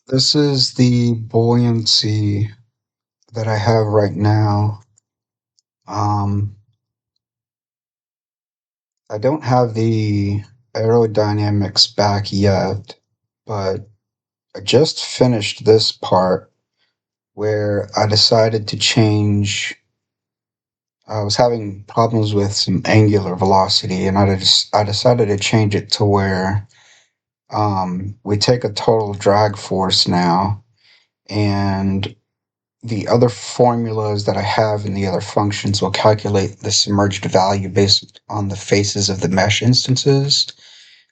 This is the buoyancy that I have right now. Um, I don't have the aerodynamics back yet, but I just finished this part where I decided to change. I was having problems with some angular velocity, and I decided to change it to where we take a total drag force now, and the other formulas that I have in the other functions will calculate the submerged value based on the faces of the mesh instances.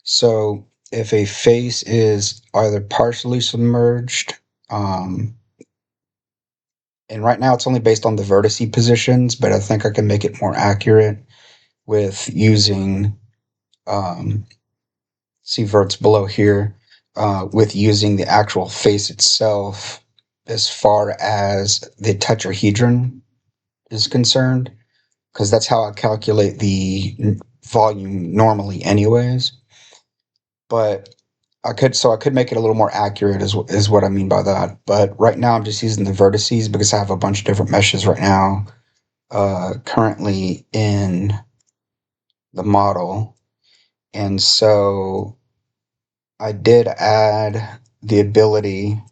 So if a face is either partially submerged, um, and right now it's only based on the vertice positions, but I think I can make it more accurate with using, um, see verts below here, with using the actual face itself as far as the tetrahedron is concerned, because that's how I calculate the volume normally, anyways. But I could make it a little more accurate, is what I mean by that. But right now, I'm just using the vertices because I have a bunch of different meshes right now, currently in the model, and so I did add the ability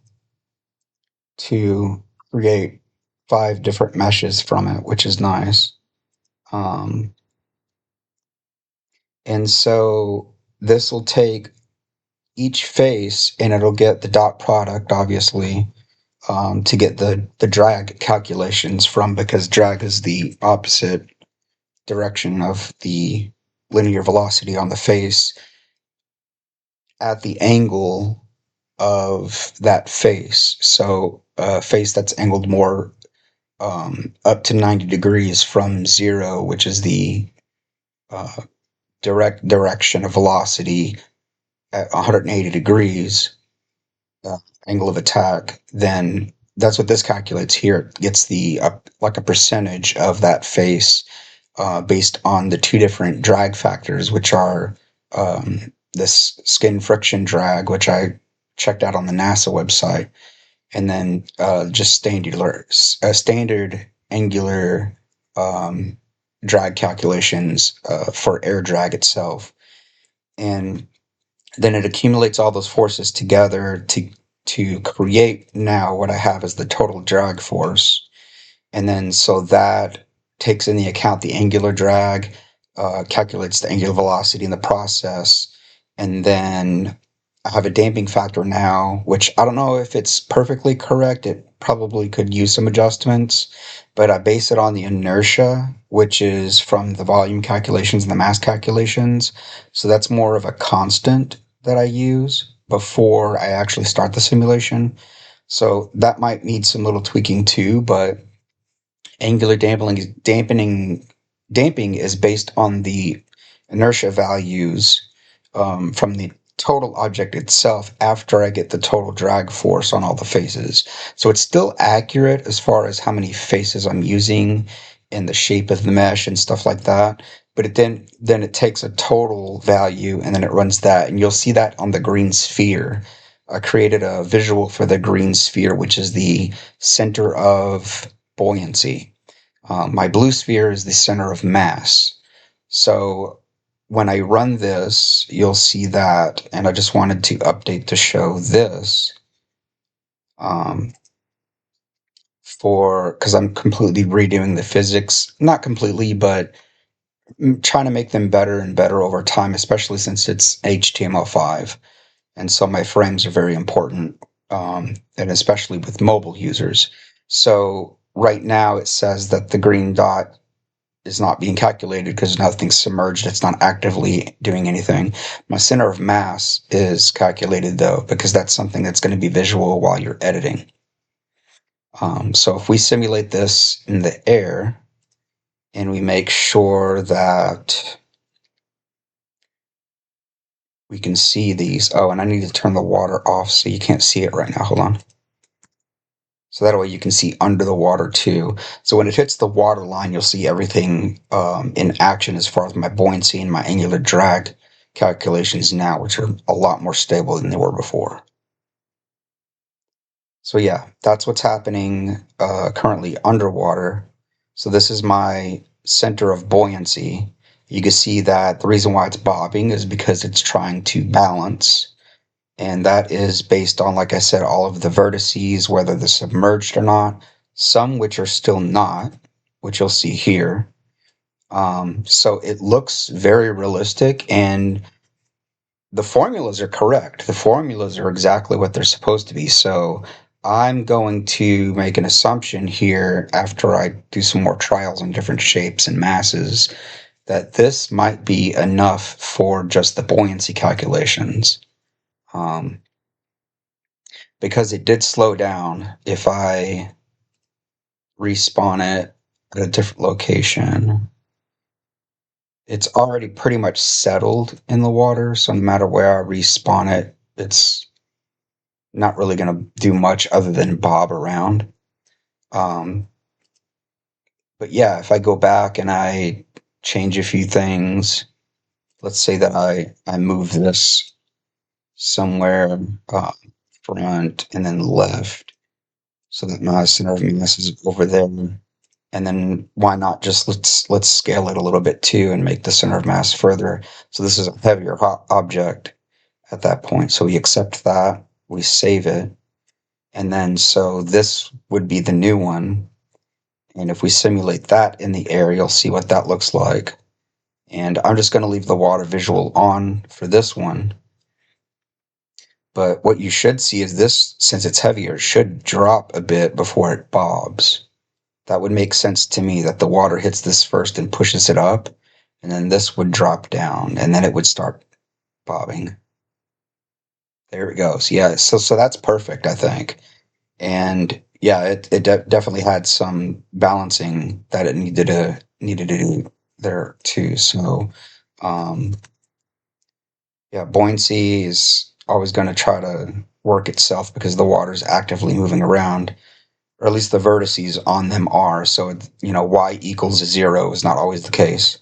to create 5 different meshes from it, which is nice. Um, and so this will take each face and it'll get the dot product, obviously, to get the drag calculations from, because drag is the opposite direction of the linear velocity on the face at the angle of that face. So a face that's angled more, up to 90 degrees from zero, which is the uh, direct direction of velocity at 180 degrees, uh, angle of attack, then that's what this calculates here. It gets the like a percentage of that face, based on the 2 different drag factors, which are, this skin friction drag, which I checked out on the NASA website, and then just standard angular, um, drag calculations, for air drag itself, and then it accumulates all those forces together to create now what I have as the total drag force. And then so that takes into account the angular drag, calculates the angular velocity in the process, and then I have a damping factor now, which I don't know if it's perfectly correct. It probably could use some adjustments, but I base it on the inertia, which is from the volume calculations and the mass calculations. So that's more of a constant that I use before I actually start the simulation. So that might need some little tweaking too, but angular damping is based on the inertia values, from the total object itself after I get the total drag force on all the faces. So it's still accurate as far as how many faces I'm using and the shape of the mesh and stuff like that. But then it takes a total value and then it runs that, and you'll see that on the green sphere. I created a visual for the green sphere, which is the center of buoyancy. My blue sphere is the center of mass. So when I run this, you'll see that, and I just wanted to update to show this, um, for because I'm completely redoing the physics, not completely, but trying to make them better and better over time, especially since it's HTML5. And so my frames are very important, and especially with mobile users. So right now it says that the green dot is not being calculated because nothing's submerged. It's not actively doing anything. My center of mass is calculated though, because that's something that's going to be visual while you're editing. So if we simulate this in the air and we make sure that we can see these. Oh, and I need to turn the water off so you can't see it right now. Hold on. So that way you can see under the water too. So when it hits the water line, you'll see everything, in action as far as my buoyancy and my angular drag calculations now, which are a lot more stable than they were before. So yeah, that's what's happening currently underwater. So this is my center of buoyancy. You can see that the reason why it's bobbing is because it's trying to balance. And that is based on, like I said, all of the vertices, whether they're submerged or not, some which are still not, which you'll see here. So it looks very realistic, and the formulas are correct. The formulas are exactly what they're supposed to be. So I'm going to make an assumption here after I do some more trials on different shapes and masses that this might be enough for just the buoyancy calculations. Um, because it did slow down if I respawn it at a different location. It's already pretty much settled in the water, so no matter where I respawn it, it's not really going to do much other than bob around. Um, but yeah, if I go back and I change a few things, let's say that I move this somewhere uh, front and then left, so that my center of mass is over there. And then why not just let's scale it a little bit too and make the center of mass further. So this is a heavier object at that point. So we accept that, we save it, and then so this would be the new one. And if we simulate that in the air, you'll see what that looks like. And I'm just going to leave the water visual on for this one. But what you should see is this, since it's heavier, should drop a bit before it bobs. That would make sense to me that the water hits this first and pushes it up, and then this would drop down, and then it would start bobbing. There it goes. Yeah, so that's perfect, I think. And yeah, it definitely had some balancing that it needed to do there too. So um, yeah, buoyancy is always going to try to work itself because the water's actively moving around, or at least the vertices on them are. So y equals 0 is not always the case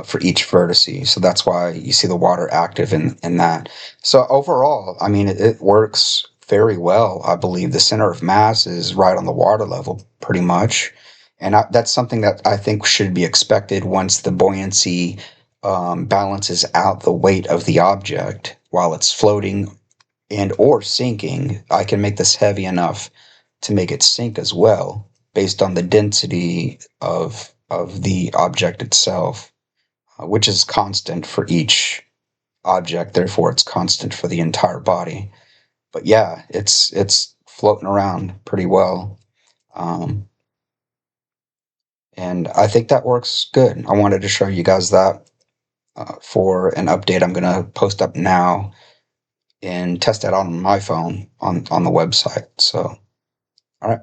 for each vertice. So that's why you see the water active in that. So overall, I mean, it works very well. I believe the center of mass is right on the water level, pretty much. And that's something that I think should be expected once the buoyancy balances out the weight of the object while it's floating and or sinking. I can make this heavy enough to make it sink as well, based on the density of the object itself, which is constant for each object. Therefore, it's constant for the entire body. But yeah, it's floating around pretty well, um, and I think that works good. I wanted to show you guys that for an update. I'm gonna post up now and test that on my phone on the website. So, all right.